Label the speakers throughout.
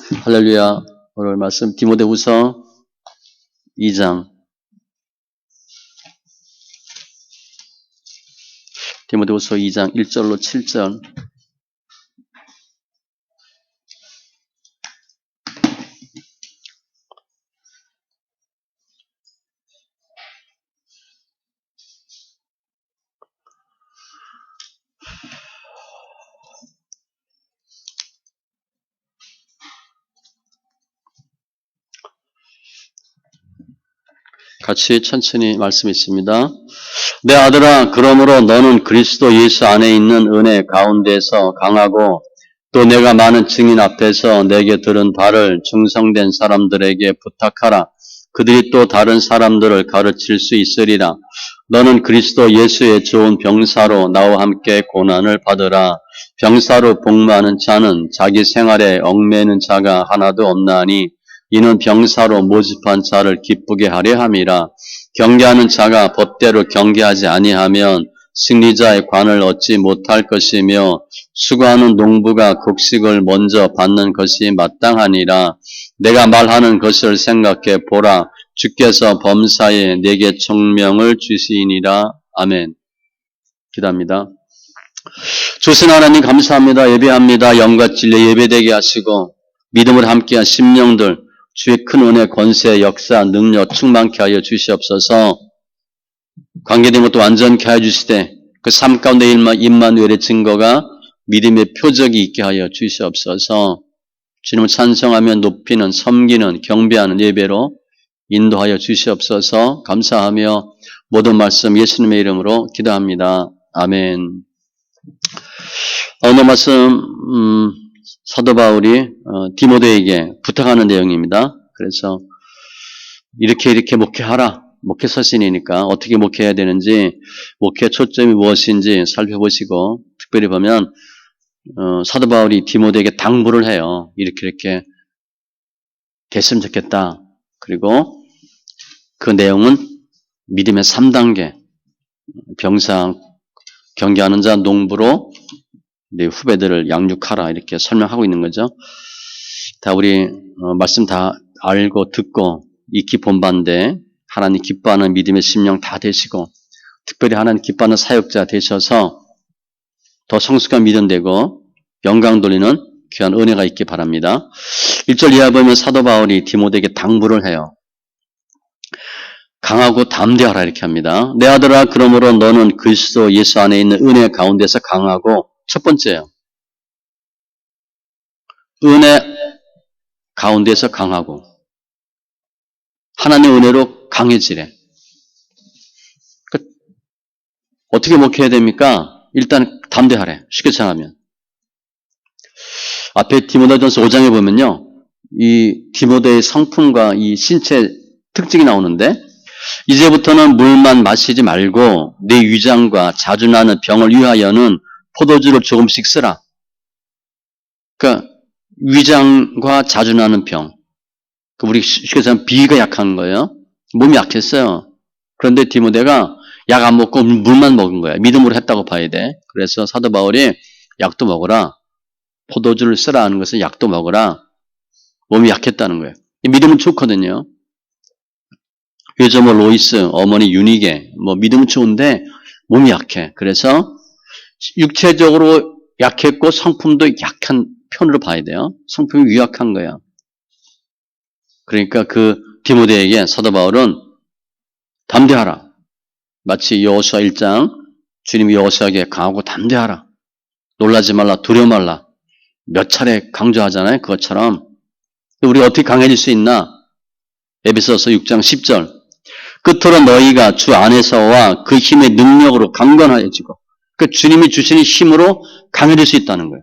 Speaker 1: 할렐루야. 오늘 말씀 디모데후서 2장. 디모데후서 2장 1절로 7절. 같이 천천히 말씀 있습니다. 내 아들아, 그러므로 너는 그리스도 예수 안에 있는 은혜 가운데서 강하고 또 내가 많은 증인 앞에서 내게 들은 바를 충성된 사람들에게 부탁하라. 그들이 또 다른 사람들을 가르칠 수 있으리라. 너는 그리스도 예수의 좋은 병사로 나와 함께 고난을 받으라. 병사로 복무하는 자는 자기 생활에 얽매이는 자가 하나도 없나니 이는 병사로 모집한 자를 기쁘게 하려 함이라. 경계하는 자가 법대로 경계하지 아니하면 승리자의 관을 얻지 못할 것이며 수고하는 농부가 곡식을 먼저 받는 것이 마땅하니라. 내가 말하는 것을 생각해 보라. 주께서 범사에 내게 총명을 주시니라. 아멘. 기도합니다. 주신 하나님 감사합니다. 예배합니다. 영과 진리 예배되게 하시고 믿음을 함께한 심령들 주의 큰 은혜, 권세, 역사, 능력 충만케 하여 주시옵소서. 관계된 것도 완전케 하여 주시되 그 삶 가운데 임마누엘의 증거가 믿음의 표적이 있게 하여 주시옵소서. 주님을 찬송하며 높이는, 섬기는, 경배하는 예배로 인도하여 주시옵소서. 감사하며 모든 말씀 예수님의 이름으로 기도합니다. 아멘. 오늘 말씀 사도 바울이 디모데에게 부탁하는 내용입니다. 그래서 이렇게 목회하라. 목회 서신이니까 어떻게 목회해야 되는지, 목회 초점이 무엇인지 살펴보시고, 특별히 보면 사도 바울이 디모데에게 당부를 해요. 이렇게 됐으면 좋겠다. 그리고 그 내용은 믿음의 3단계, 병사, 경계하는 자, 농부로 내 후배들을 양육하라 이렇게 설명하고 있는 거죠. 다 우리 말씀 다 알고 듣고 익히 본반대 하나님 기뻐하는 믿음의 심령 다 되시고 특별히 하나님 기뻐하는 사역자 되셔서 더 성숙한 믿음 되고 영광 돌리는 귀한 은혜가 있기 바랍니다. 1절 이하 보면 사도 바울이 디모데에게 당부를 해요. 강하고 담대하라 이렇게 합니다. 내 아들아, 그러므로 너는 그리스도 예수 안에 있는 은혜 가운데서 강하고, 첫 번째요. 은혜 가운데서 강하고 하나님의 은혜로 강해지래. 어떻게 목회해야 됩니까? 일단 담대하래. 쉽게 생각하면. 앞에 디모데전서 5장에 보면요. 이 디모데의 성품과 이 신체 특징이 나오는데 이제부터는 물만 마시지 말고 내 위장과 자주 나는 병을 위하여는 포도주를 조금씩 쓰라. 그러니까 위장과 자주 나는 병. 우리 쉽게 말하면 비위가 약한 거예요. 몸이 약했어요. 그런데 디모데가 약 안 먹고 물만 먹은 거야. 믿음으로 했다고 봐야 돼. 그래서 사도 바울이 약도 먹어라. 포도주를 쓰라 하는 것은 약도 먹어라. 몸이 약했다는 거예요. 믿음은 좋거든요. 요즘 로이스, 어머니 유니게, 믿음은 좋은데 몸이 약해. 그래서 육체적으로 약했고 성품도 약한 편으로 봐야 돼요. 성품이 유약한 거야. 그러니까 그 디모데에게 사도 바울은 담대하라. 마치 여호수아 1장 주님이 여호수아에게 강하고 담대하라. 놀라지 말라, 두려워 말라. 몇 차례 강조하잖아요. 그것처럼 우리 어떻게 강해질 수 있나? 에베소서 6장 10절 끝으로 너희가 주 안에서와 그 힘의 능력으로 강건하여지고 그 주님이 주시는 힘으로 강해질 수 있다는 거예요.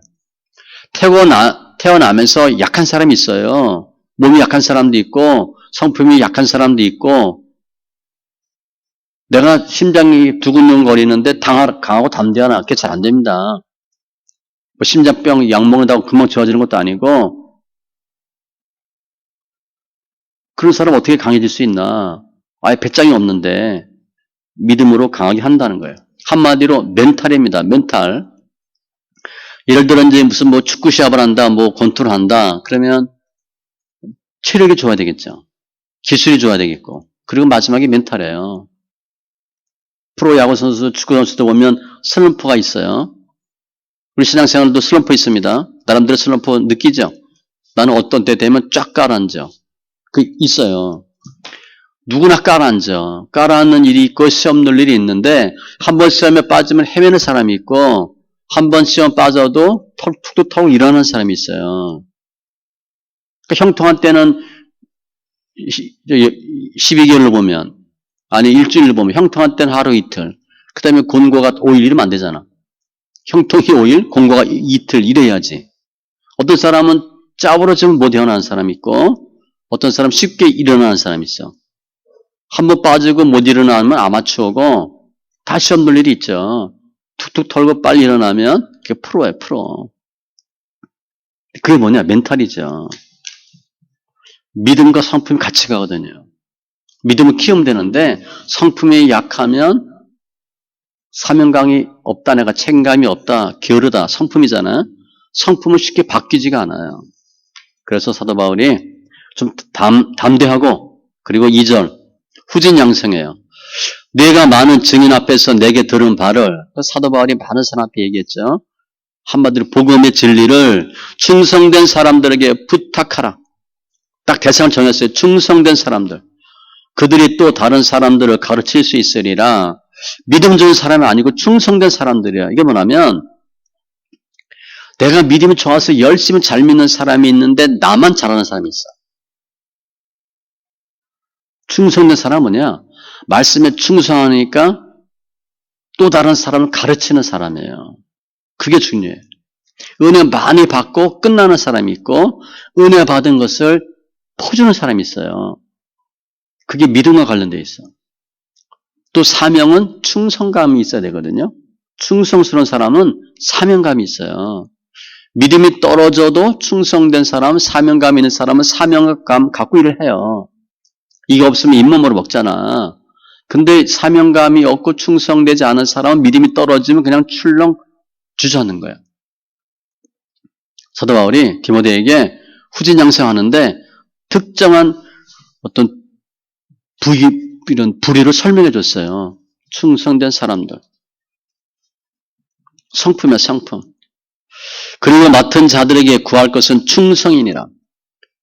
Speaker 1: 태어나면서 약한 사람이 있어요. 몸이 약한 사람도 있고 성품이 약한 사람도 있고 내가 심장이 두근두근거리는데 강하고 담대하나 그게 잘 안 됩니다. 심장병 약 먹는다고 금방 좋아지는 것도 아니고 그런 사람 어떻게 강해질 수 있나? 아예 배짱이 없는데 믿음으로 강하게 한다는 거예요. 한마디로 멘탈입니다. 멘탈. 예를 들어 이제 무슨 축구 시합을 한다, 권투를 한다. 그러면 체력이 좋아야 되겠죠. 기술이 좋아야 되겠고. 그리고 마지막에 멘탈이에요. 프로야구 선수, 축구 선수도 보면 슬럼프가 있어요. 우리 신앙생활도 슬럼프 있습니다. 나름대로 슬럼프 느끼죠? 나는 어떤 때 되면 쫙 가라앉아. 있어요. 누구나 가라앉아. 가라앉는 일이 있고 시험 늘 일이 있는데 한 번 시험에 빠지면 헤매는 사람이 있고 한 번 시험 빠져도 툭툭 일어나는 사람이 있어요. 그러니까 형통한 때는 12개월로 보면 아니 일주일로 보면 형통한 때는 하루 이틀 그 다음에 곤고가 5일 이러면 안 되잖아. 형통이 5일, 곤고가 이틀 이래야지. 어떤 사람은 짜부러지면 못 일어나는 사람이 있고 어떤 사람은 쉽게 일어나는 사람이 있어. 한 번 빠지고 못 일어나면 아마추어고 다 시험 볼 일이 있죠. 툭툭 털고 빨리 일어나면 그게 프로예요, 프로. 그게 뭐냐? 멘탈이죠. 믿음과 성품이 같이 가거든요. 믿음을 키우면 되는데 성품이 약하면 사명감이 없다, 내가 책임감이 없다, 게으르다, 성품이잖아. 성품은 쉽게 바뀌지가 않아요. 그래서 사도 바울이 좀 담대하고 그리고 2절 후진 양성해요. 내가 많은 증인 앞에서 내게 들은 바를 사도 바울이 많은 사람 앞에 얘기했죠. 한마디로 복음의 진리를 충성된 사람들에게 부탁하라. 딱 대상을 정했어요. 충성된 사람들. 그들이 또 다른 사람들을 가르칠 수 있으리라. 믿음 좋은 사람이 아니고 충성된 사람들이야. 이게 뭐냐면 내가 믿음이 좋아서 열심히 잘 믿는 사람이 있는데 나만 잘하는 사람이 있어. 충성된 사람은 뭐냐? 말씀에 충성하니까 또 다른 사람을 가르치는 사람이에요. 그게 중요해요. 은혜 많이 받고 끝나는 사람이 있고 은혜 받은 것을 퍼주는 사람이 있어요. 그게 믿음과 관련되어 있어. 또 사명은 충성감이 있어야 되거든요. 충성스러운 사람은 사명감이 있어요. 믿음이 떨어져도 충성된 사람, 사명감 있는 사람은 사명감 갖고 일을 해요. 이게 없으면 잇몸으로 먹잖아. 근데 사명감이 없고 충성되지 않은 사람은 믿음이 떨어지면 그냥 출렁 주저하는 거야. 사도 바울이 디모데에게 후진 양성하는데 특정한 어떤 이런 부류를 설명해 줬어요. 충성된 사람들. 성품이야, 성품. 그리고 맡은 자들에게 구할 것은 충성이니라.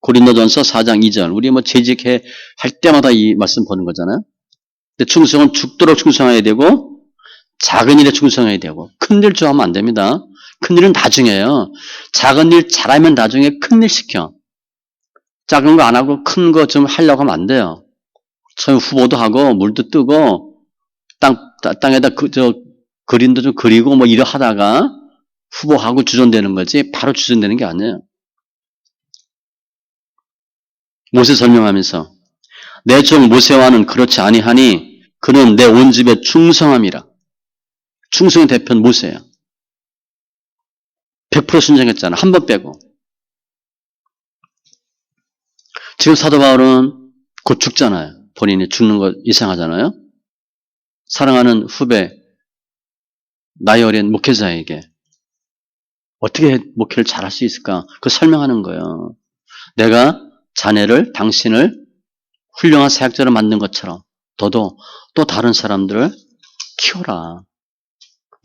Speaker 1: 고린도전서 4장 2절. 우리 재직해 할 때마다 이 말씀 보는 거잖아요. 근데 충성은 죽도록 충성해야 되고 작은 일에 충성해야 되고 큰 일 좋아하면 안 됩니다. 큰 일은 나중에요. 작은 일 잘하면 나중에 큰 일 시켜. 작은 거 안 하고 큰 거 좀 하려고 하면 안 돼요. 처음 후보도 하고 물도 뜨고 땅에다 그림도 좀 그리고 뭐 이러 하다가 후보하고 주전되는 거지 바로 주전되는 게 아니에요. 모세 설명하면서 내 종 모세와는 그렇지 아니하니 그는 내 온 집에 충성함이라. 충성의 대표는 모세예요. 100% 순종했잖아. 한 번 빼고. 지금 사도 바울은 곧 죽잖아요. 본인이 죽는 거 이상하잖아요. 사랑하는 후배, 나이 어린 목회자에게 어떻게 목회를 잘할 수 있을까? 그 설명하는 거예요. 내가 자네를, 당신을 훌륭한 사역자로 만든 것처럼 너도 또 다른 사람들을 키워라.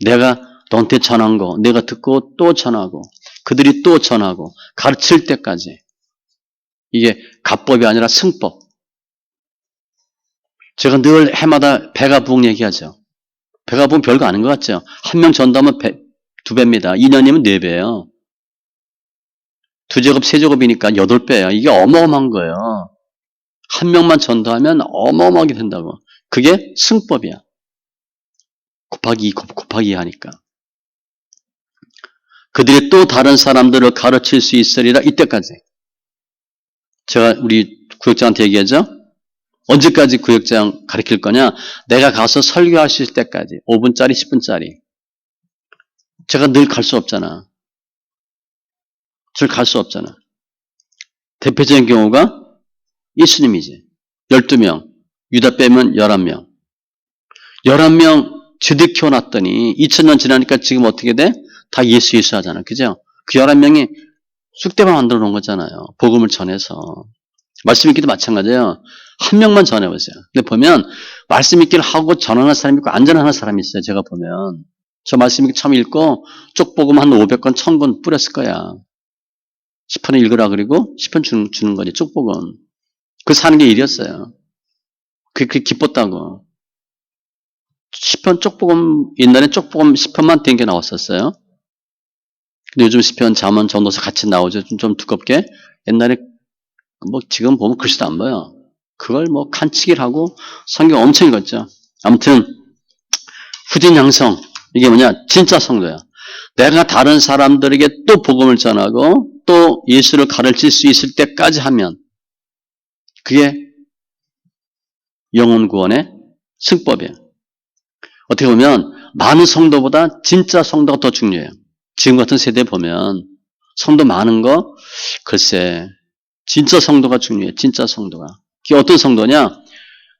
Speaker 1: 내가 너한테 전한 거, 내가 듣고 또 전하고, 그들이 또 전하고, 가르칠 때까지. 이게 가법이 아니라 승법. 제가 늘 해마다 배가 부흥 얘기하죠. 배가 부흥 별거 아닌 것 같죠? 한 명 전도하면 2배입니다. 2년이면 4배예요. 2제곱, 3제곱이니까 8배예요. 이게 어마어마한 거예요. 한 명만 전도하면 어마어마하게 된다고. 그게 승법이야. 곱하기 2, 곱하기 2 하니까. 그들이 또 다른 사람들을 가르칠 수 있으리라 이때까지. 제가 우리 구역장한테 얘기하죠. 언제까지 구역장 가르칠 거냐? 내가 가서 설교하실 때까지. 5분짜리, 10분짜리. 제가 늘 갈 수 없잖아. 늘 갈 수 없잖아. 대표적인 경우가 예수님이지. 12명. 유다 빼면 11명. 11명 제대로 키워놨더니 2000년 지나니까 지금 어떻게 돼? 다 예수 하잖아. 그죠? 그 11명이 쑥대밭 만들어 놓은 거잖아요. 복음을 전해서. 말씀 읽기도 마찬가지예요. 한 명만 전해보세요. 근데 보면 말씀 읽기를 하고 전하는 사람이 있고 안 전하는 사람이 있어요. 제가 보면. 저 말씀 읽기 처음 읽고 쪽복음 한 500권, 1000권 뿌렸을 거야. 10편을 읽으라 그리고 10편 주는 거지, 쪽복음. 그 사는 게 일이었어요. 그게 기뻤다고. 10편 쪽복음, 옛날에 쪽복음 10편만 땡겨 나왔었어요. 근데 요즘 10편 잠언 전도서 같이 나오죠. 좀 두껍게. 옛날에 뭐 지금 보면 글씨도 안 보여. 그걸 뭐 칸치기를 하고 성경 엄청 읽었죠. 아무튼 후진 양성, 이게 뭐냐? 진짜 성도야. 내가 다른 사람들에게 또 복음을 전하고 또 예수를 가르칠 수 있을 때까지 하면 그게 영혼 구원의 승법이에요. 어떻게 보면 많은 성도보다 진짜 성도가 더 중요해요. 지금 같은 세대에 보면 성도 많은 거 글쎄 진짜 성도가 중요해. 진짜 성도가. 그게 어떤 성도냐?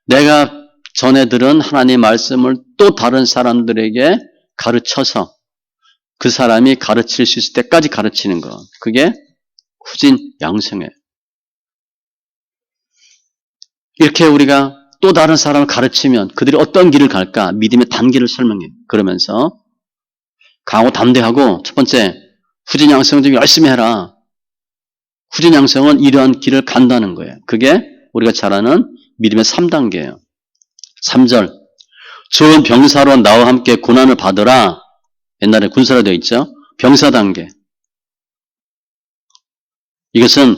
Speaker 1: 내가 전에 들은 하나님의 말씀을 또 다른 사람들에게 가르쳐서 그 사람이 가르칠 수 있을 때까지 가르치는 거. 그게 후진 양성이에요. 이렇게 우리가 또 다른 사람을 가르치면 그들이 어떤 길을 갈까? 믿음의 단계를 설명해요. 그러면서 강하고 담대하고 첫 번째 후진 양성 좀 열심히 해라. 후진 양성은 이러한 길을 간다는 거예요. 그게 우리가 잘 아는 믿음의 3단계예요. 3절 좋은 병사로 나와 함께 고난을 받으라. 옛날에 군사로 되어 있죠. 병사 단계. 이것은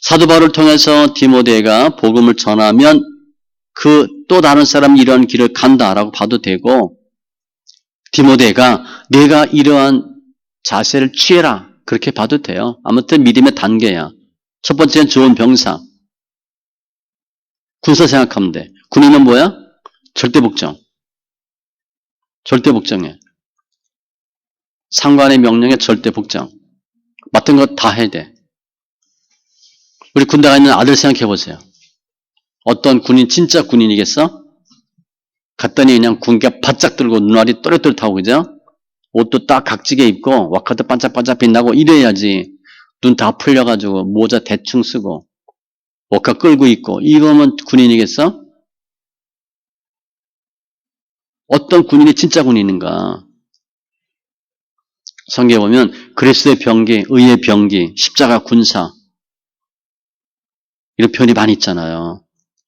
Speaker 1: 사도 바울을 통해서 디모데가 복음을 전하면 그 또 다른 사람이 이러한 길을 간다라고 봐도 되고 디모데가 내가 이러한 자세를 취해라. 그렇게 봐도 돼요. 아무튼 믿음의 단계야. 첫 번째는 좋은 병사. 군사 생각하면 돼. 군인은 뭐야? 절대 복종. 절대 복종해. 상관의 명령에 절대 복종. 맡은 거 다 해야 돼. 우리 군대 가 있는 아들 생각해 보세요. 어떤 군인, 진짜 군인이겠어? 갔더니 그냥 군기가 바짝 들고 눈알이 또렷또렷하고, 그죠? 옷도 딱 각지게 입고, 와카도 반짝반짝 빛나고 이래야지. 눈 다 풀려가지고, 모자 대충 쓰고, 워카 끌고 있고, 이거면 군인이겠어? 어떤 군인이 진짜 군인인가? 성경에 보면, 그리스도의 병기, 의의 병기, 십자가 군사, 이런 표현이 많이 있잖아요.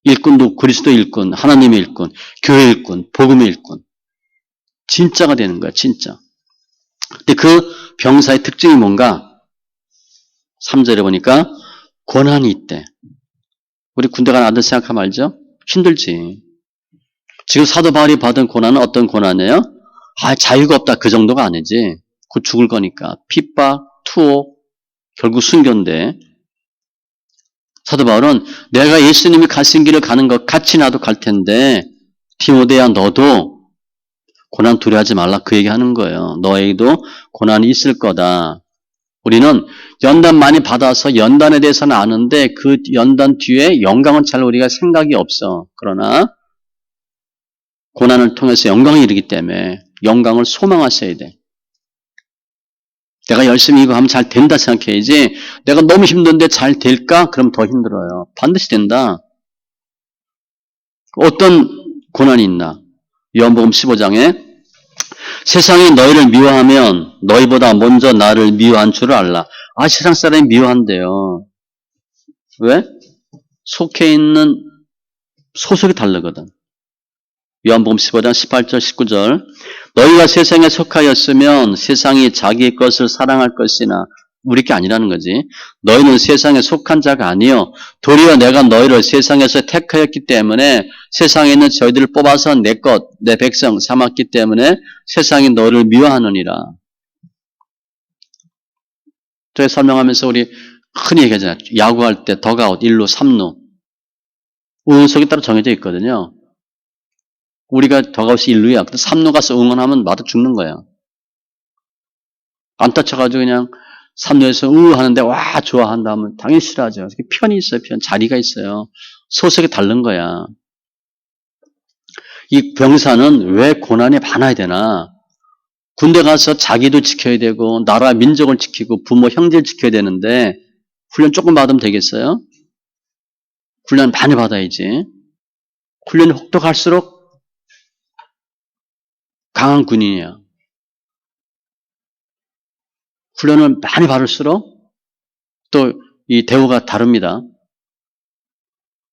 Speaker 1: 일꾼도 그리스도 일꾼, 하나님의 일꾼, 교회 일꾼, 복음의 일꾼. 진짜가 되는 거야, 진짜. 근데 그 병사의 특징이 뭔가? 3절에 보니까 고난이 있대. 우리 군대 간 아들 생각하면 알죠? 힘들지. 지금 사도 바울이 받은 고난은 어떤 고난이에요? 자유가 없다 그 정도가 아니지. 곧 죽을 거니까. 핍박, 투옥, 결국 순교인데 사도 바울은 내가 예수님이 가신 길을 가는 것 같이 나도 갈 텐데 디모데야 너도 고난 두려워하지 말라 그 얘기하는 거예요. 너에게도 고난이 있을 거다. 우리는 연단 많이 받아서 연단에 대해서는 아는데 그 연단 뒤에 영광은 잘 우리가 생각이 없어. 그러나 고난을 통해서 영광이 이르기 때문에 영광을 소망하셔야 돼. 내가 열심히 이거 하면 잘 된다 생각해야지 내가 너무 힘든데 잘 될까? 그럼 더 힘들어요. 반드시 된다. 어떤 고난이 있나? 요한복음 15장에 세상이 너희를 미워하면 너희보다 먼저 나를 미워한 줄을 알라. 세상 사람이 미워한대요. 왜? 속해 있는 소속이 다르거든. 요한복음 15장 18절 19절 너희가 세상에 속하였으면 세상이 자기의 것을 사랑할 것이나 우리 게 아니라는 거지. 너희는 세상에 속한 자가 아니요 도리어 내가 너희를 세상에서 택하였기 때문에 세상에 있는 저희들을 뽑아서 내 것, 내 백성 삼았기 때문에 세상이 너를 미워하느니라. 저희 설명하면서 우리 흔히 얘기하잖아요. 야구할 때 덕아웃 1루, 3루 응원석이 따로 정해져 있거든요. 우리가 덕아웃이 1루야. 근데 3루 가서 응원하면 맞아 죽는 거야. 안 다쳐가지고 그냥 3루에서 하는데 와 좋아한다 하면 당연히 싫어하죠. 편이 있어요. 자리가 있어요. 소속이 다른 거야. 이 병사는 왜 고난이 많아야 되나? 군대 가서 자기도 지켜야 되고 나라 민족을 지키고 부모 형제를 지켜야 되는데 훈련 조금 받으면 되겠어요? 훈련 많이 받아야지. 훈련이 혹독할수록 강한 군인이야. 훈련을 많이 받을수록 또 이 대우가 다릅니다.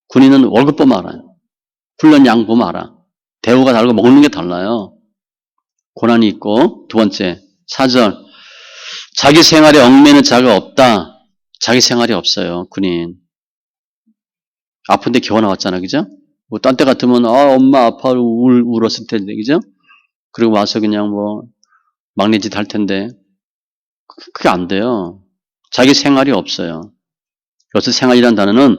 Speaker 1: 군인은 월급 보면 알아요. 훈련 양 보면 알아. 대우가 다르고 먹는 게 달라요. 고난이 있고, 두 번째, 4절. 자기 생활에 얽매는 자가 없다. 자기 생활이 없어요, 군인. 아픈데 겨우 나왔잖아, 그죠? 뭐, 딴 때 같으면, 엄마 아파, 울었을 텐데, 그죠? 그리고 와서 그냥 뭐, 막내짓 할 텐데. 그게 안 돼요. 자기 생활이 없어요. 여기서 생활이라는 단어는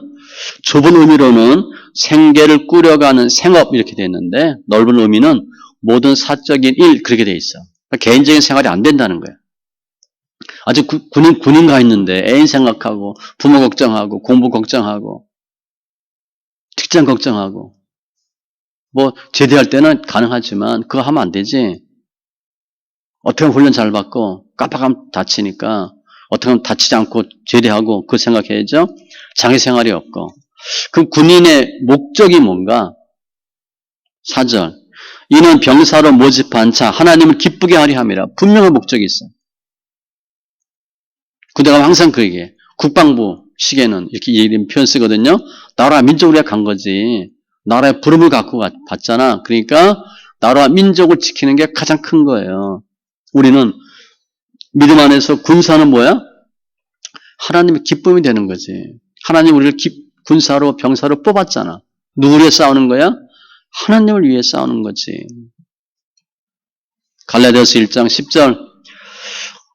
Speaker 1: 좁은 의미로는 생계를 꾸려가는 생업 이렇게 되어 있는데 넓은 의미는 모든 사적인 일 그렇게 되어 있어. 그러니까 개인적인 생활이 안 된다는 거예요. 아직 군인 가 있는데 애인 생각하고 부모 걱정하고 공부 걱정하고 직장 걱정하고 뭐 제대할 때는 가능하지만 그거 하면 안 되지. 어떻게 하면 훈련 잘 받고 깜빡하면 다치니까 어떻게 하면 다치지 않고 제대하고 그 생각해야죠. 장애 생활이 없고. 그럼 군인의 목적이 뭔가? 4절. 이는 병사로 모집한 자 하나님을 기쁘게 하려 함이라. 분명한 목적이 있어요. 군대가 항상 그 얘기해. 국방부 시계는 이렇게 이런 표현 쓰거든요. 나라와 민족을 위해 간 거지. 나라의 부름을 갖고 받잖아. 그러니까 나라와 민족을 지키는 게 가장 큰 거예요. 우리는 믿음 안에서 군사는 뭐야? 하나님의 기쁨이 되는 거지. 하나님 우리를 군사로 병사로 뽑았잖아. 누구를 위해 싸우는 거야? 하나님을 위해 싸우는 거지. 갈라디아서 1장 10절.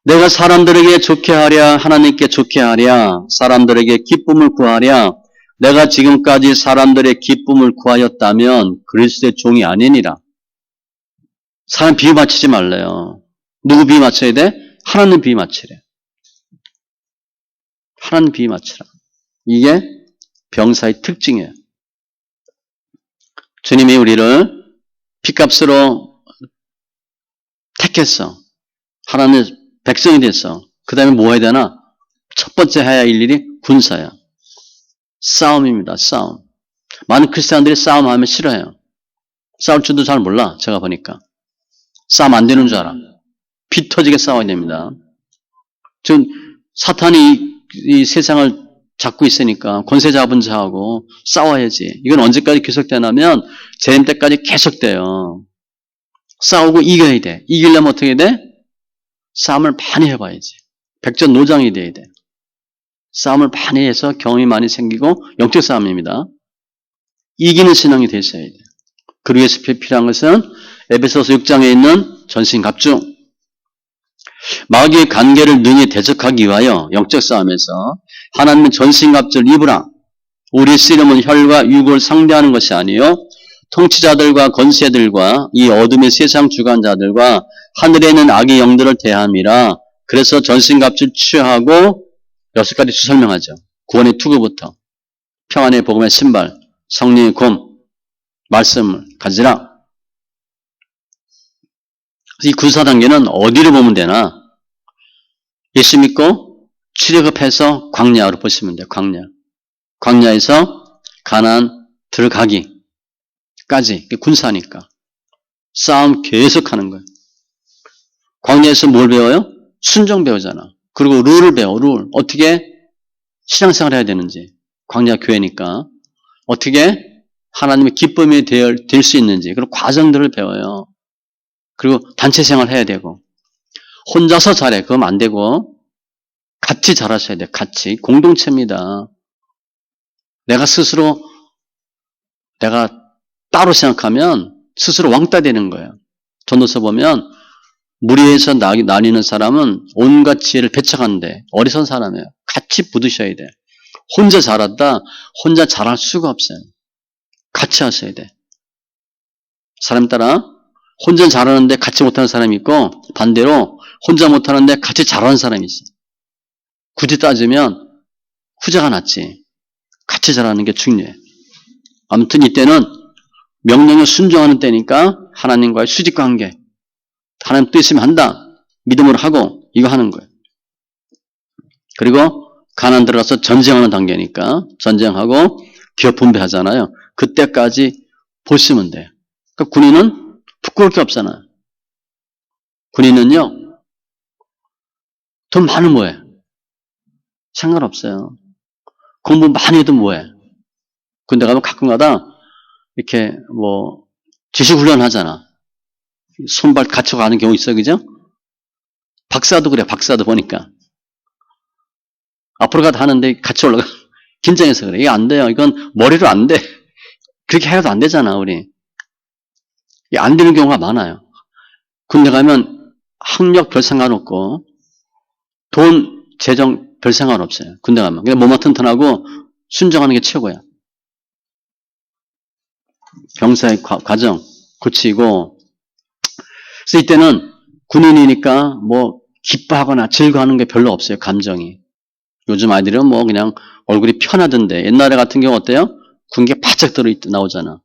Speaker 1: 내가 사람들에게 좋게 하랴 하나님께 좋게 하랴 사람들에게 기쁨을 구하랴 내가 지금까지 사람들의 기쁨을 구하였다면 그리스도의 종이 아니니라. 사람 비유 맞추지 말래요. 누구 비유 맞춰야 돼? 하나님 비유 맞추래. 하나님 비유 맞추라. 이게 병사의 특징이에요. 주님이 우리를 핏값으로 택했어. 하나님의 백성이 됐어. 그 다음에 뭐 해야 되나? 첫 번째 해야 할 일이 군사야. 싸움입니다. 싸움. 많은 크리스찬들이 싸움하면 싫어해요. 싸울 줄도 잘 몰라. 제가 보니까. 싸움 안 되는 줄 알아. 피 터지게 싸워야 됩니다. 지금 사탄이 이 세상을 잡고 있으니까 권세 잡은 자하고 싸워야지. 이건 언제까지 계속되냐면 재림 때까지 계속돼요. 싸우고 이겨야 돼. 이기려면 어떻게 돼? 싸움을 많이 해봐야지. 백전노장이 돼야 돼. 싸움을 많이 해서 경험이 많이 생기고 영적 싸움입니다. 이기는 신앙이 되셔야 돼. 그러기 위해서 필요한 것은 에베소서 6장에 있는 전신갑주. 마귀의 관계를 능히 대적하기 위하여 영적 싸움에서 하나님은 전신갑주를 입으라. 우리 씨름은 혈과 육을 상대하는 것이 아니요 통치자들과 권세들과 이 어둠의 세상 주관자들과 하늘에 있는 악의 영들을 대함이라. 그래서 전신갑주를 취하고 6가지 설명하죠. 구원의 투구부터 평안의 복음의 신발, 성령의 검, 말씀을 가지라. 이 군사 단계는 어디를 보면 되나? 예수 믿고 출애굽해서 광야로 보시면 돼요. 광야. 광야에서 가나안 들어가기까지 군사니까 싸움 계속하는 거예요. 광야에서 뭘 배워요? 순종 배우잖아. 그리고 룰을 배워. 룰. 어떻게 신앙생활 해야 되는지. 광야 교회니까 어떻게 하나님의 기쁨이 될 수 있는지 그리고 과정들을 배워요. 그리고 단체 생활 해야 되고 혼자서 잘해. 그럼 안 되고 같이 잘하셔야 돼. 같이. 공동체입니다. 내가 따로 생각하면 스스로 왕따 되는 거예요. 전도서 보면 무리에서 나뉘는 사람은 온갖 지혜를 배척하는데 어리석은 사람이에요. 같이 부딪혀야 돼. 혼자 잘한다. 혼자 잘할 수가 없어요. 같이 하셔야 돼. 사람 따라 혼자 잘하는데 같이 못하는 사람이 있고 반대로 혼자 못하는데 같이 잘하는 사람이 있어. 굳이 따지면 후자가 낫지. 같이 잘하는 게 중요해. 아무튼 이때는 명령에 순종하는 때니까 하나님과의 수직관계. 하나님 뜻이면 한다. 믿음으로 하고 이거 하는 거예요. 그리고 가나안 들어가서 전쟁하는 단계니까 전쟁하고 기업 분배하잖아요. 그때까지 보시면 돼요. 그러니까 군인은 부끄러울 게 없잖아요. 군인은요, 돈 많으면 뭐해? 상관없어요. 공부 많이 해도 뭐해? 군대 가면 가끔가다 이렇게 지식훈련 하잖아. 손발 갖춰가는 경우 있어요. 그죠? 박사도 그래. 박사도 보니까. 앞으로 가다 하는데 같이 올라가. 긴장해서 그래. 이게 안 돼요. 이건 머리로 안 돼. 그렇게 해도 안 되잖아, 우리. 이게 안 되는 경우가 많아요. 군대 가면 학력 별 상관없고, 돈, 재정 별 상관없어요. 군대 가면. 그냥 몸만 튼튼하고 순종하는 게 최고야. 병사의 과정, 고치고. 그래서 이때는 군인이니까 기뻐하거나 즐거워하는 게 별로 없어요, 감정이. 요즘 아이들은 그냥 얼굴이 편하던데, 옛날에 같은 경우 어때요? 군기가 바짝 나오잖아.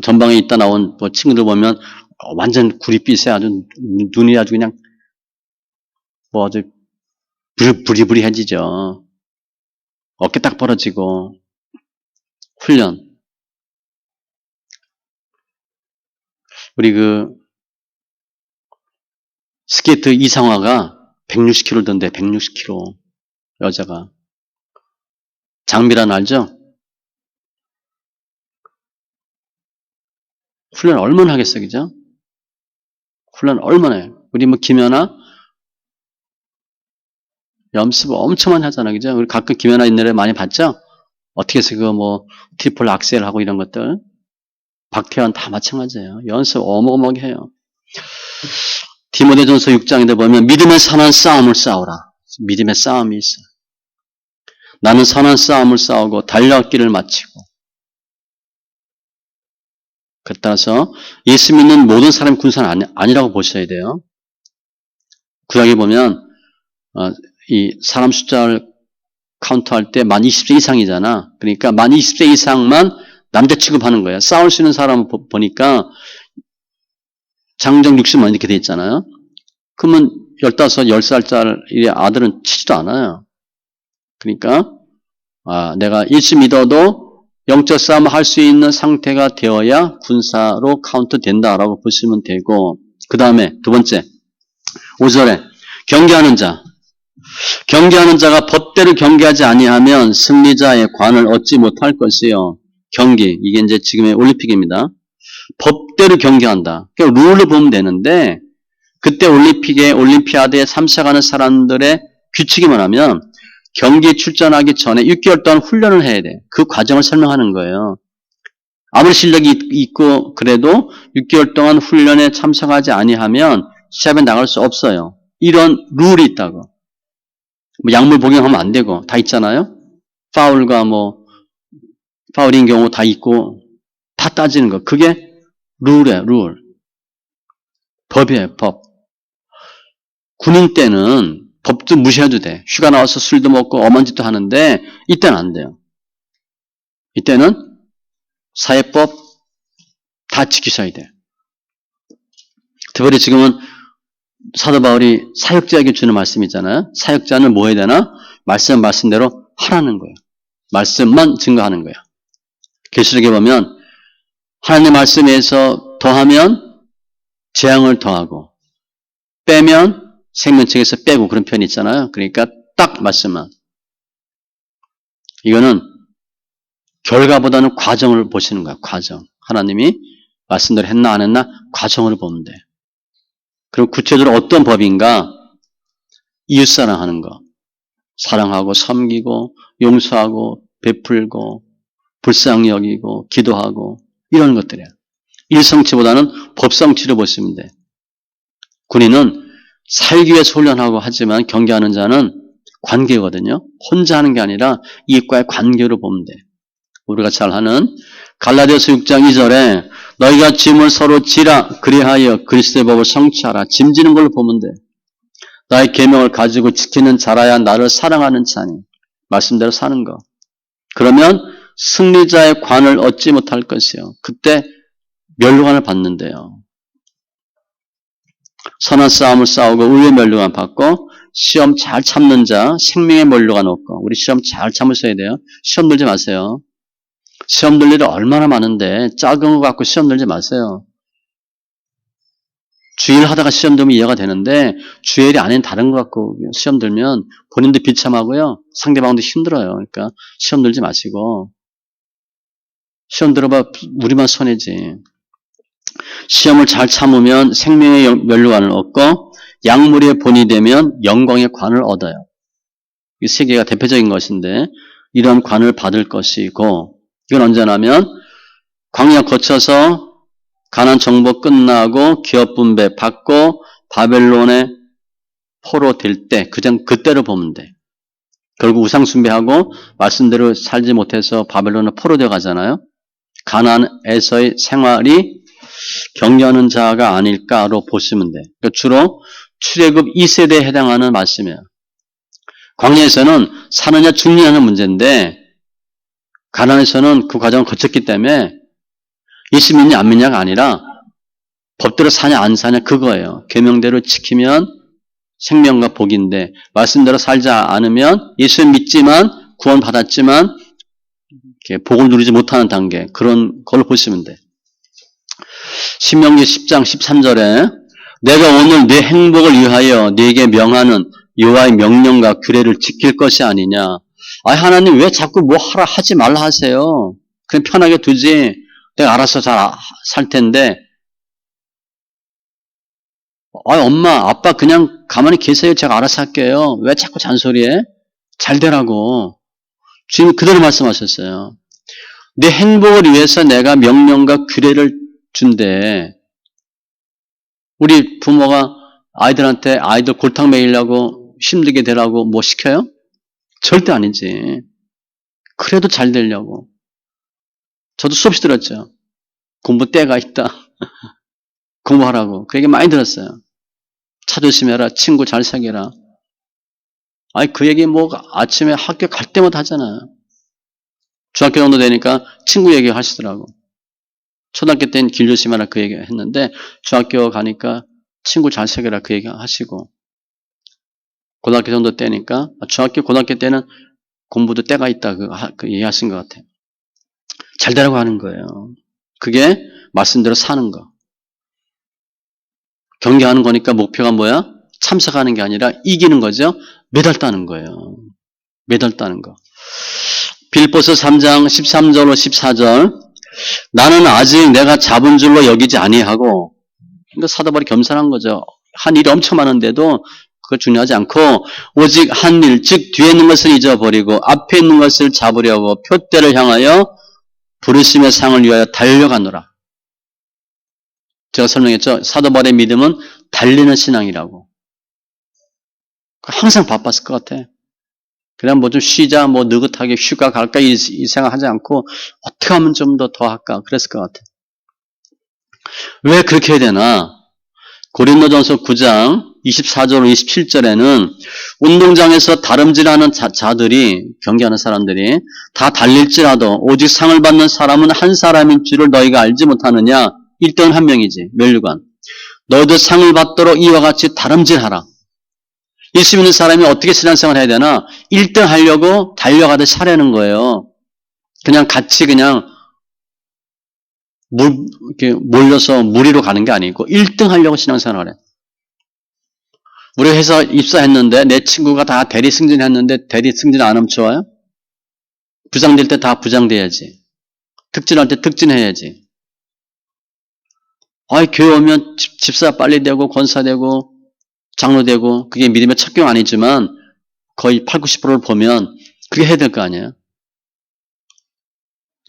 Speaker 1: 전방에 있다 나온 친구들 보면 완전 구릿빛에 아주 눈이 아주 그냥 아주 부리부리해지죠. 어깨 딱 벌어지고. 훈련. 우리 스케이트 이상화가 160kg 던데, 160kg. 여자가. 장미란 알죠? 훈련 얼마나 하겠어, 그죠? 훈련 얼마나 해요? 우리 김연아? 연습 엄청 많이 하잖아, 그죠? 우리 가끔 김연아 옛날에 많이 봤죠? 어떻게 해서 트리플 악셀 하고 이런 것들. 박태환 다 마찬가지예요. 연습 어마어마하게 해요. 디모데전서 6장에 보면 믿음의 선한 싸움을 싸우라. 믿음의 싸움이 있어. 나는 선한 싸움을 싸우고 달려왔기를 마치고. 따라서 예수 믿는 모든 사람이 군사는 아니라고 보셔야 돼요. 구약에 보면 이 사람 숫자를 카운트할 때 만 20세 이상이잖아. 그러니까 만 20세 이상만 남자 취급하는 거야. 싸울 수 있는 사람을 보니까 장정 60만 이렇게 돼 있잖아요. 그러면 15, 10살짜리 아들은 치지도 않아요. 그러니까 내가 예수 믿어도 영적 싸움을 할 수 있는 상태가 되어야 군사로 카운트 된다라고 보시면 되고, 그 다음에 두 번째 5절에 경계하는 자. 경계하는 자가 법대로 경계하지 아니하면 승리자의 관을 얻지 못할 것이요. 경기, 이게 이제 지금의 올림픽입니다. 법대로 경계한다. 그러니까 룰을 보면 되는데, 그때 올림피아드에 참석하는 사람들의 규칙이 뭐냐면, 경기에 출전하기 전에 6개월 동안 훈련을 해야 돼. 그 과정을 설명하는 거예요. 아무리 실력이 있고 그래도 6개월 동안 훈련에 참석하지 아니하면 시합에 나갈 수 없어요. 이런 룰이 있다고. 약물 복용하면 안 되고 다 있잖아요. 파울과 파울인 경우 다 있고 다 따지는 거. 그게 룰이에요. 룰. 법이에요. 법. 군인 때는 법도 무시해도 돼. 휴가 나와서 술도 먹고 엄한 짓도 하는데 이때는 안 돼요. 이때는 사회법 다 지키셔야 돼. 특별히 지금은 사도 바울이 사역자에게 주는 말씀이잖아요. 사역자는 뭐 해야 되나? 말씀대로 하라는 거예요. 말씀만 증거하는 거예요. 계시록에 보면 하나님의 말씀에서 더하면 재앙을 더하고 빼면 생명책에서 빼고 그런 표현이 있잖아요. 그러니까 딱 말씀만. 이거는 결과보다는 과정을 보시는 거야. 과정. 하나님이 말씀대로 했나 안 했나 과정을 보면 돼. 그럼 구체적으로 어떤 법인가? 이웃사랑하는 거. 사랑하고 섬기고 용서하고 베풀고 불쌍히 여기고 기도하고 이런 것들이야. 일성치보다는 법성치를 보시면 돼. 군인은 살기 위해서 훈련하고 하지만 경계하는 자는 관계거든요. 혼자 하는 게 아니라 이익과의 관계로 보면 돼. 우리가 잘 하는 갈라디아서 6장 2절에 너희가 짐을 서로 지라 그리하여 그리스도의 법을 성취하라. 짐 지는 걸로 보면 돼. 나의 계명을 가지고 지키는 자라야 나를 사랑하는 자니. 말씀대로 사는 거. 그러면 승리자의 관을 얻지 못할 것이요. 그때 멸류관을 받는데요. 선한 싸움을 싸우고 의의 멸류관 받고 시험 잘 참는 자 생명의 면류관 얻고. 우리 시험 잘 참으셔야 돼요. 시험 들지 마세요. 시험 들 일이 얼마나 많은데 작은 거 갖고 시험 들지 마세요. 주일 하다가 시험 들면 이해가 되는데 주일이 아닌 다른 거 갖고 시험 들면 본인도 비참하고요. 상대방도 힘들어요. 그러니까 시험 들지 마시고 시험 들어봐 우리만 손해지. 시험을 잘 참으면 생명의 면류관을 얻고 약물의 본이 되면 영광의 관을 얻어요. 이 세 개가 대표적인 것인데 이런 관을 받을 것이고 이건 언제냐면 광야 거쳐서 가나안 정복 끝나고 기업 분배 받고 바벨론에 포로될 때 그때를 보면 돼. 결국 우상 숭배하고 말씀대로 살지 못해서 바벨론에 포로되어 가잖아요. 가나안에서의 생활이 경계하는 자가 아닐까로 보시면 돼. 그러니까 주로 출애굽 2세대에 해당하는 말씀이에요. 광야에서는 사느냐 죽느냐는 문제인데 가나안에서는 그 과정을 거쳤기 때문에 예수 믿냐 안 믿냐가 아니라 법대로 사냐 안 사냐 그거예요. 계명대로 지키면 생명과 복인데 말씀대로 살지 않으면 예수 믿지만 구원 받았지만 복을 누리지 못하는 단계 그런 걸 보시면 돼. 신명기 10장 13절에 내가 오늘 네 행복을 위하여 네게 명하는 여호와의 명령과 규례를 지킬 것이 아니냐. 하나님 왜 자꾸 뭐 하라 하지 말라 하세요. 그냥 편하게 두지. 내가 알아서 잘 살 텐데. 엄마, 아빠 그냥 가만히 계세요. 제가 알아서 할게요. 왜 자꾸 잔소리해? 잘 되라고. 주님 그대로 말씀하셨어요. 내 행복을 위해서 내가 명령과 규례를 준대. 우리 부모가 아이들한테 아이들 골탕 먹이려고 힘들게 되라고 뭐 시켜요? 절대 아니지. 그래도 잘 되려고. 저도 수없이 들었죠. 공부 때가 있다. 공부하라고. 그 얘기 많이 들었어요. 차 조심해라. 친구 잘 사귀라. 그 얘기 뭐 아침에 학교 갈 때마다 하잖아요. 중학교 정도 되니까 친구 얘기 하시더라고. 초등학교 때는 길 조심하라 그 얘기 했는데 중학교 가니까 친구 잘 사귀라 그 얘기 하시고 고등학교 정도 때니까 중학교 고등학교 때는 공부도 때가 있다 그 얘기하신 것 같아요. 잘 되라고 하는 거예요. 그게 말씀대로 사는 거. 경계하는 거니까 목표가 뭐야? 참석하는 게 아니라 이기는 거죠. 메달 따는 거예요. 메달 따는 거. 빌보서 3장 13절로 14절 나는 아직 내가 잡은 줄로 여기지 아니하고 그러니까 사도 바울이 겸손한 거죠. 한 일이 엄청 많은데도 그거 중요하지 않고 오직 한 일, 즉 뒤에 있는 것을 잊어버리고 앞에 있는 것을 잡으려고 표대를 향하여 부르심의 상을 위하여 달려가노라. 제가 설명했죠. 사도 바울의 믿음은 달리는 신앙이라고. 항상 바빴을 것 같아. 그냥 뭐 좀 쉬자, 뭐 느긋하게 휴가 갈까 이 생각하지 않고 어떻게 하면 좀 더 할까 그랬을 것 같아. 왜 그렇게 해야 되나? 고린도전서 9장 24절 27절에는 운동장에서 다름질하는 자들이 경기하는 사람들이 다 달릴지라도 오직 상을 받는 사람은 한 사람인 줄을 너희가 알지 못하느냐? 1등은 한 명이지. 면류관. 너희도 상을 받도록 이와 같이 다름질하라. 예수 믿는 사람이 어떻게 신앙생활을 해야 되나? 1등 하려고 달려가듯이 하려는 거예요. 그냥 같이 그냥 이렇게 몰려서 무리로 가는 게 아니고 1등 하려고 신앙생활을 해. 우리 회사 입사했는데 내 친구가 다 대리 승진했는데 대리 승진 안 하면 좋아요? 부장될 때 다 부장돼야지. 특진할 때 특진해야지. 교회 오면 집사 빨리 되고 권사 되고 장로 되고 그게 믿음의 첫 경 아니지만 거의 80~90%를 보면 그게 해야 될 거 아니에요.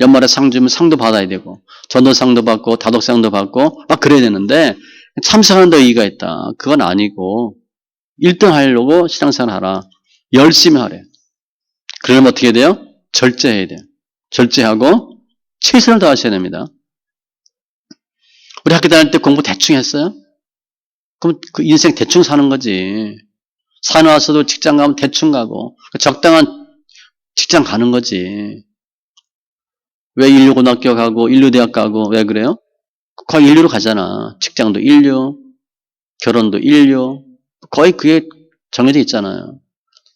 Speaker 1: 연말에 상 주면 상도 받아야 되고 전도상도 받고 다독상도 받고 막 그래야 되는데 참석하는 데 의의가 있다. 그건 아니고 1등 하려고 신앙생활 하라. 열심히 하래. 그러면 어떻게 돼요? 절제해야 돼요. 절제하고 최선을 다하셔야 됩니다. 우리 학교 다닐 때 공부 대충 했어요? 그럼 그 인생 대충 사는 거지. 산에 와서도 직장 가면 대충 가고 적당한 직장 가는 거지. 왜 인류고등학교 가고 인류대학 가고 왜 그래요? 거의 인류로 가잖아. 직장도 인류, 결혼도 인류. 거의 그게 정해져 있잖아요.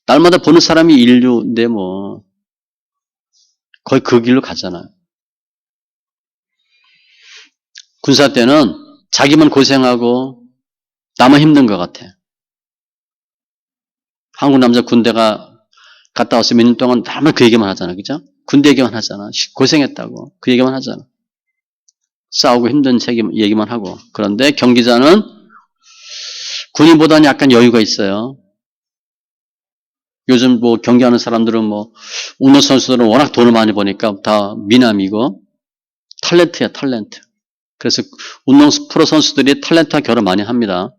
Speaker 1: 날마다 보는 사람이 인류인데 뭐 거의 그 길로 가잖아요. 군사 때는 자기만 고생하고 나만 힘든 것 같아. 한국 남자 군대가 갔다 와서 몇 년 동안 날마다 그 얘기만 하잖아. 그죠? 군대 얘기만 하잖아. 고생했다고. 그 얘기만 하잖아. 싸우고 힘든 얘기만 하고. 그런데 경기자는 군인보다는 약간 여유가 있어요. 요즘 뭐 경기하는 사람들은 뭐 운동선수들은 워낙 돈을 많이 버니까 다 미남이고 탤런트야, 탤런트. 그래서 운동 프로 선수들이 탤런트와 결혼 많이 합니다.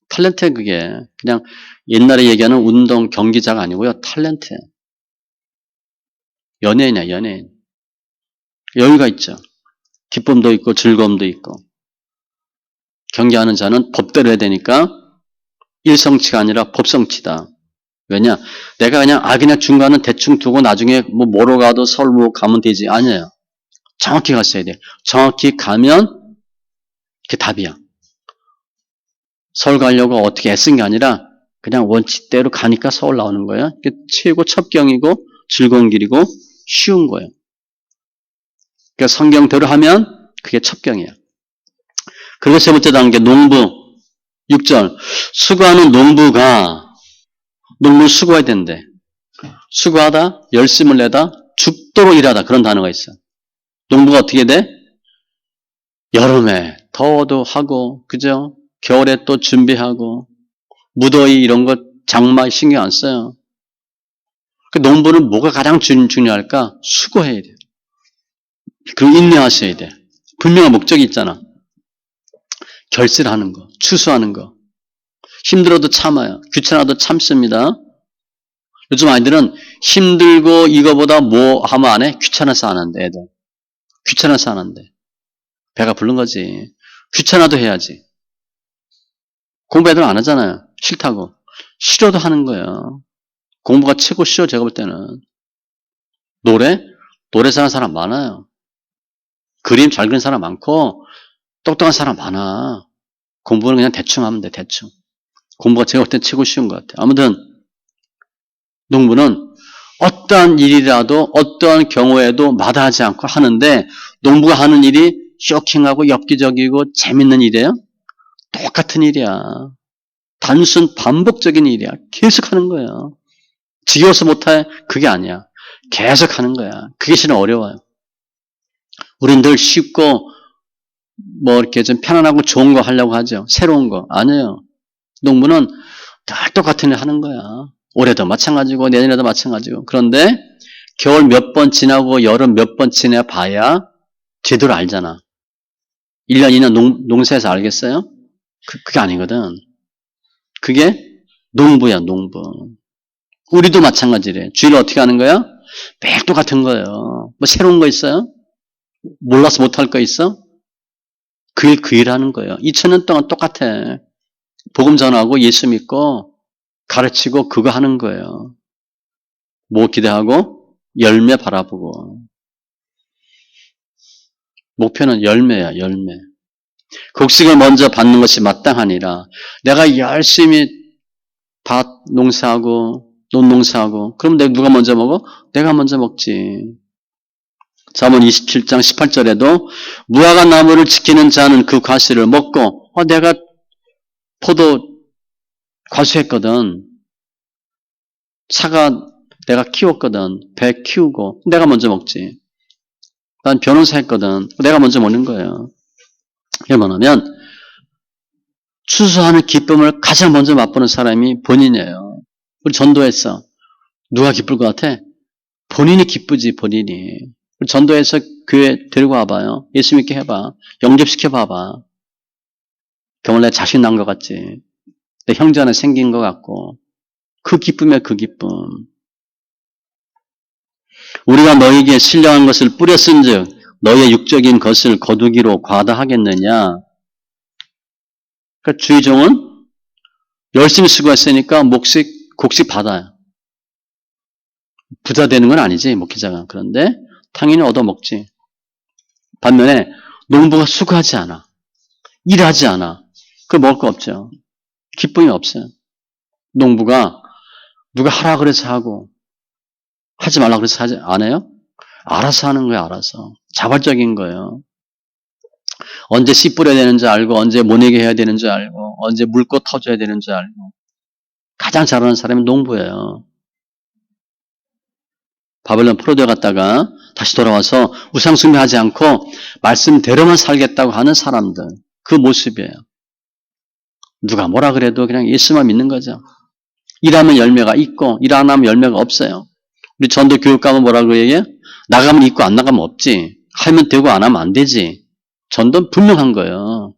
Speaker 1: 탤런트야 그게. 그냥 옛날에 얘기하는 운동 경기자가 아니고요. 탤런트야. 연예인이야, 연예인. 여유가 있죠. 기쁨도 있고 즐거움도 있고. 경기하는 자는 법대로 해야 되니까 일성치가 아니라 법성치다. 왜냐? 내가 그냥 중간은 대충 두고 나중에 뭐 뭐로 가도 서울 뭐 가면 되지. 아니에요. 정확히 갔어야 돼. 정확히 가면 그게 답이야. 서울 가려고 어떻게 애쓴 게 아니라 그냥 원칙대로 가니까 서울 나오는 거예요. 그게 최고 첩경이고 즐거운 길이고 쉬운 거예요. 그러니까 성경대로 하면 그게 첩경이에요. 그리고 세 번째 단계 농부 6절 수고하는 농부가 농부 수고해야 된대. 수고하다 열심을 내다 죽도록 일하다 그런 단어가 있어. 농부가 어떻게 돼? 여름에 더워도 하고 그죠? 겨울에 또 준비하고 무더위 이런 거 장마 신경 안 써요. 그 농부는 뭐가 가장 중요할까? 수고해야 돼. 그리고 인내하셔야 돼. 분명한 목적이 있잖아. 결실하는 거, 추수하는 거. 힘들어도 참아요. 귀찮아도 참습니다. 요즘 아이들은 힘들고 이거보다 뭐 하면 안 해? 귀찮아서 안 한대, 애들. 귀찮아서 안 한대. 배가 부른 거지. 귀찮아도 해야지. 공부 애들 안 하잖아요. 싫다고. 싫어도 하는 거예요. 공부가 최고 싫어, 제가 볼 때는. 노래? 노래 잘하는 사람 많아요. 그림 잘 그리는 사람 많고, 똑똑한 사람 많아. 공부는 그냥 대충 하면 돼, 대충. 공부가 제가 볼 때 최고 쉬운 것 같아요. 아무튼, 농부는 어떠한 일이라도, 어떠한 경우에도 마다하지 않고 하는데, 농부가 하는 일이 쇼킹하고 엽기적이고 재밌는 일이에요? 똑같은 일이야. 단순 반복적인 일이야. 계속 하는 거예요. 지겨워서 못해? 그게 아니야. 계속 하는 거야. 그게 실은 어려워요. 우린 늘 쉽고 뭐 이렇게 좀 편안하고 좋은 거 하려고 하죠. 새로운 거. 아니에요. 농부는 다 똑같은 일 하는 거야. 올해도 마찬가지고 내년에도 마찬가지고. 그런데 겨울 몇 번 지나고 여름 몇 번 지나 봐야 제대로 알잖아. 1년, 2년 농사에서 알겠어요? 그게 아니거든. 그게 농부야, 농부. 우리도 마찬가지래. 주일 어떻게 하는 거야? 매일 똑같은 거예요. 뭐 새로운 거 있어요? 몰라서 못할 거 있어? 그 일 하는 거예요. 2000년 동안 똑같아. 복음 전하고 예수 믿고 가르치고 그거 하는 거예요. 뭐 기대하고 열매 바라보고. 목표는 열매야, 열매. 곡식을 먼저 받는 것이 마땅하니라. 내가 열심히 밭 농사하고 논 농사하고 그럼 내가 누가 먼저 먹어? 내가 먼저 먹지. 잠언 27장 18절에도 무화과 나무를 지키는 자는 그 과실을 먹고 내가 포도 과수했거든. 사과 내가 키웠거든. 배 키우고 내가 먼저 먹지. 난 변호사 했거든. 내가 먼저 먹는 거예요. 이게 뭐냐면 추수하는 기쁨을 가장 먼저 맛보는 사람이 본인이에요. 우리 전도했어. 누가 기쁠 것 같아? 본인이 기쁘지, 본인이. 우리 전도해서 교회 데리고 와봐요. 예수 믿게 해봐. 영접시켜봐봐. 그러면 내 자신 난 것 같지. 내 형제 하나 생긴 것 같고. 그 기쁨이야, 그 기쁨. 우리가 너에게 신령한 것을 뿌렸은 즉, 너의 육적인 것을 거두기로 과다하겠느냐. 그러니까 주의종은 열심히 수고했으니까 곡식 받아요. 부자 되는 건 아니지, 목회자가. 그런데 당연히 얻어먹지. 반면에 농부가 수고하지 않아. 일하지 않아. 그걸 먹을 거 없죠. 기쁨이 없어요. 농부가 누가 하라 그래서 하고 하지 말라 그래서 하지 안 해요? 알아서 하는 거예요. 알아서. 자발적인 거예요. 언제 씨 뿌려야 되는지 알고 언제 모내게 해야 되는지 알고 언제 물꽃 터줘야 되는지 알고 가장 잘하는 사람이 농부예요. 바벨론 포로되어 갔다가 다시 돌아와서 우상숭배하지 않고 말씀대로만 살겠다고 하는 사람들 그 모습이에요. 누가 뭐라 그래도 그냥 예수만 믿는 거죠. 일하면 열매가 있고 일 안 하면 열매가 없어요. 우리 전도 교육 가면 뭐라고 얘기해요? 나가면 있고 안 나가면 없지. 하면 되고 안 하면 안 되지. 전도는 분명한 거예요.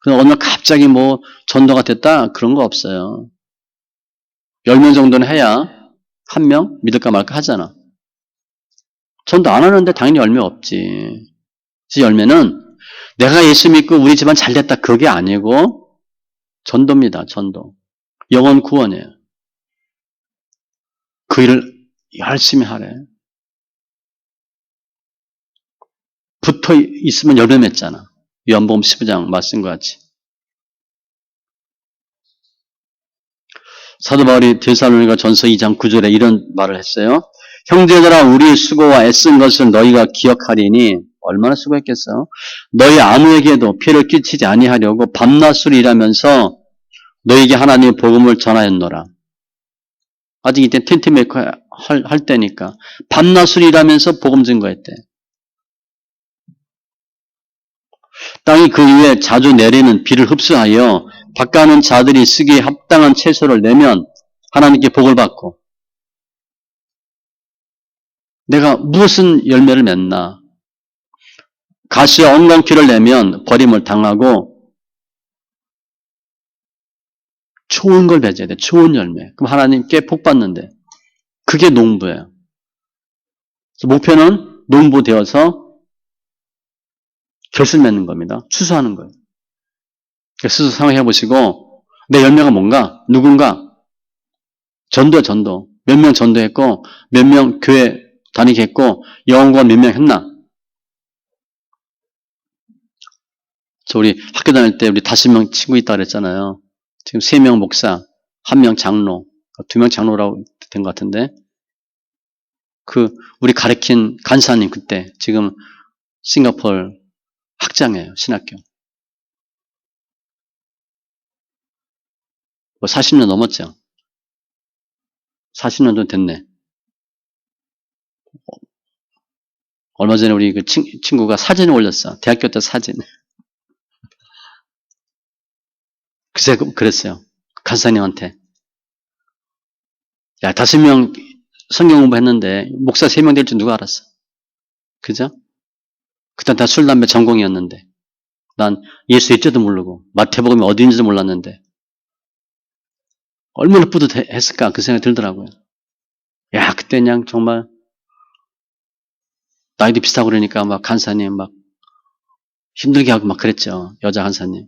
Speaker 1: 그냥 어느 날 갑자기 뭐 전도가 됐다 그런 거 없어요. 10명 정도는 해야 한 명 믿을까 말까 하잖아. 전도 안 하는데 당연히 열매 없지. 그 열매는 내가 예수 믿고 우리 집안 잘 됐다 그게 아니고 전도입니다. 전도. 영혼 구원이에요. 그 일을 열심히 하래. 붙어 있으면 열매 맺잖아. 요한복음 15장 말씀과 같이. 사도 바울이 데살로니가 전서 2장 9절에 이런 말을 했어요. 형제들아 우리의 수고와 애쓴 것을 너희가 기억하리니 얼마나 수고했겠어. 너희 아무에게도 피해를 끼치지 아니하려고 밤낮으로 일하면서 너희에게 하나님의 복음을 전하였노라. 아직 이때 텐트메이커 할 때니까 밤낮으로 일하면서 복음 증거했대. 땅이 그 위에 자주 내리는 비를 흡수하여 밭가는 자들이 쓰기에 합당한 채소를 내면 하나님께 복을 받고 내가 무슨 열매를 맺나 가시에 엉겅퀴를 내면 버림을 당하고 좋은 걸 맺어야 돼. 좋은 열매. 그럼 하나님께 복 받는데 그게 농부예요. 목표는 농부 되어서 결실 맺는 겁니다. 추수하는 거예요. 스스로 생각해 보시고 내 열매가 뭔가? 누군가? 전도야 전도. 몇 명 전도했고 몇 명 교회 다니게 했고 영혼과 몇 명 했나? 저 우리 학교 다닐 때 우리 5명 친구 있다 그랬잖아요. 지금 3명 목사, 1명 장로, 2명 장로라고 된 것 같은데 그 우리 가르친 간사님 그때 지금 싱가포르 학장이에요. 신학교. 뭐 40년 넘었죠. 40년도 됐네. 얼마 전에 우리 그 친구가 사진을 올렸어. 대학교 때 사진. 글쎄 그랬어요. 간사님한테. 야 5명 성경 공부했는데 목사 3명 될 줄 누가 알았어. 그죠? 그땐 다 술, 담배 전공이었는데 난 예수 있지도 모르고 마태복음이 어디인지도 몰랐는데 얼마나 뿌듯했을까 그 생각이 들더라고요. 야 그때 그냥 정말 나이도 비슷하고 그러니까 막 간사님 막 힘들게 하고 막 그랬죠. 여자 간사님.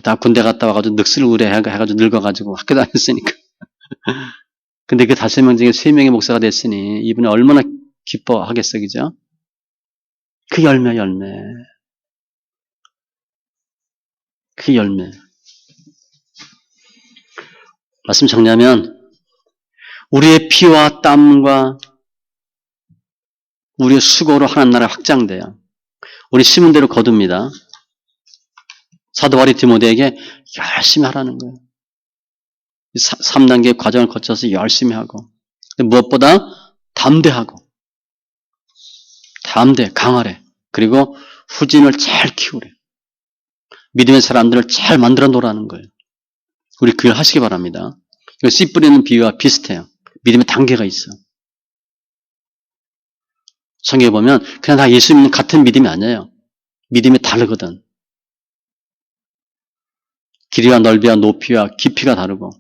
Speaker 1: 다 군대 갔다 와가지고 늑슬우레 해가지고 늙어가지고 학교 다녔으니까. 근데 그 5명 중에 3명의 목사가 됐으니 이분이 얼마나 기뻐하겠어, 그죠? 그 열매. 그 열매. 말씀 정리하면 우리의 피와 땀과 우리의 수고로 하나님 나라 확장돼요. 우리 심은 대로 거둡니다. 사도 바울이 디모데에게 열심히 하라는 거예요. 3단계 과정을 거쳐서 열심히 하고 무엇보다 담대하고 강하래. 그리고 후진을 잘 키우래. 믿음의 사람들을 잘 만들어 놓으라는 거예요. 우리 그걸 하시기 바랍니다. 씨 뿌리는 비유와 비슷해요. 믿음의 단계가 있어. 성경에 보면 그냥 다 예수 믿는 같은 믿음이 아니에요. 믿음이 다르거든. 길이와 넓이와 높이와 깊이가 다르고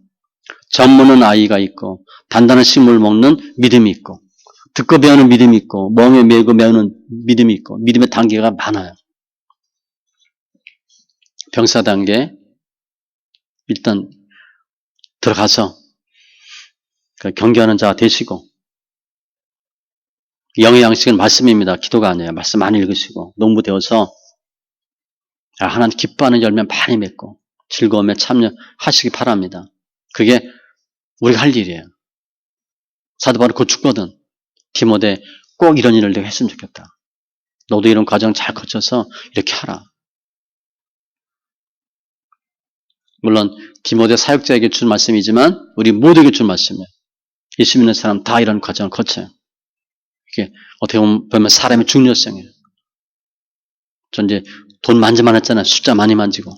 Speaker 1: 젖먹는 아이가 있고 단단한 식물을 먹는 믿음이 있고 듣고 배우는 믿음이 있고 멍에 매고 배우는 믿음이 있고 믿음의 단계가 많아요. 병사 단계 일단 들어가서 경계하는 자가 되시고 영의 양식은 말씀입니다. 기도가 아니에요. 말씀 많이 읽으시고 농부 되어서 하나님 기뻐하는 열매 많이 맺고 즐거움에 참여하시기 바랍니다. 그게 우리가 할 일이에요. 사도 바울이 그 죽거든. 디모데 꼭 이런 일을 내가 했으면 좋겠다. 너도 이런 과정 잘 거쳐서 이렇게 하라. 물론 디모데 사역자에게 준 말씀이지만 우리 모두에게 준 말씀이에요. 예수 믿는 사람 다 이런 과정을 거쳐요. 이게 어떻게 보면 사람의 중요성이에요. 전 이제 돈 만지만 했잖아요. 숫자 많이 만지고.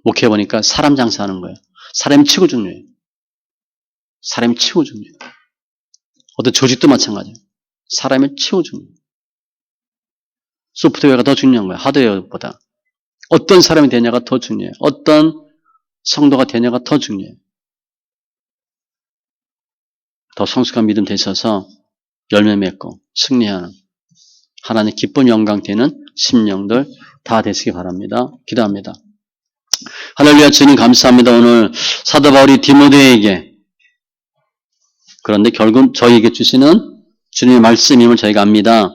Speaker 1: 목회해보니까 사람 장사하는 거예요. 사람이 최고 중요해요. 사람이 최고 중요해요. 어떤 조직도 마찬가지예요. 사람이 최고 중요해요. 소프트웨어가 더 중요한 거예요. 하드웨어보다. 어떤 사람이 되냐가 더 중요해요. 어떤 성도가 되냐가 더 중요해요. 더 성숙한 믿음 되셔서 열매 맺고 승리하는 하나님 기쁜 영광 되는 심령들 다 되시기 바랍니다. 기도합니다. 할렐루야. 주님 감사합니다. 오늘 사도 바울이 디모데에게 그런데 결국 저희에게 주시는 주님의 말씀임을 저희가 압니다.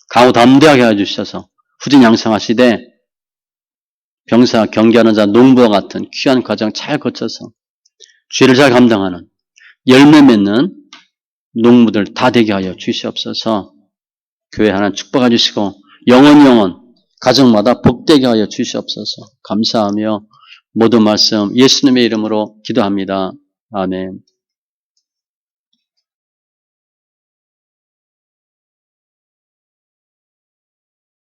Speaker 1: 강호 담대하게 해주셔서 후진 양성하시되 병사 경계하는 자 농부와 같은 귀한 과정 잘 거쳐서 죄를 잘 감당하는 열매 맺는 농부들 다 되게 하여 주시옵소서. 교회 하나 축복해 주시고 영원 가정마다 복되게 하여 주시옵소서. 감사하며 모든 말씀 예수님의 이름으로 기도합니다. 아멘.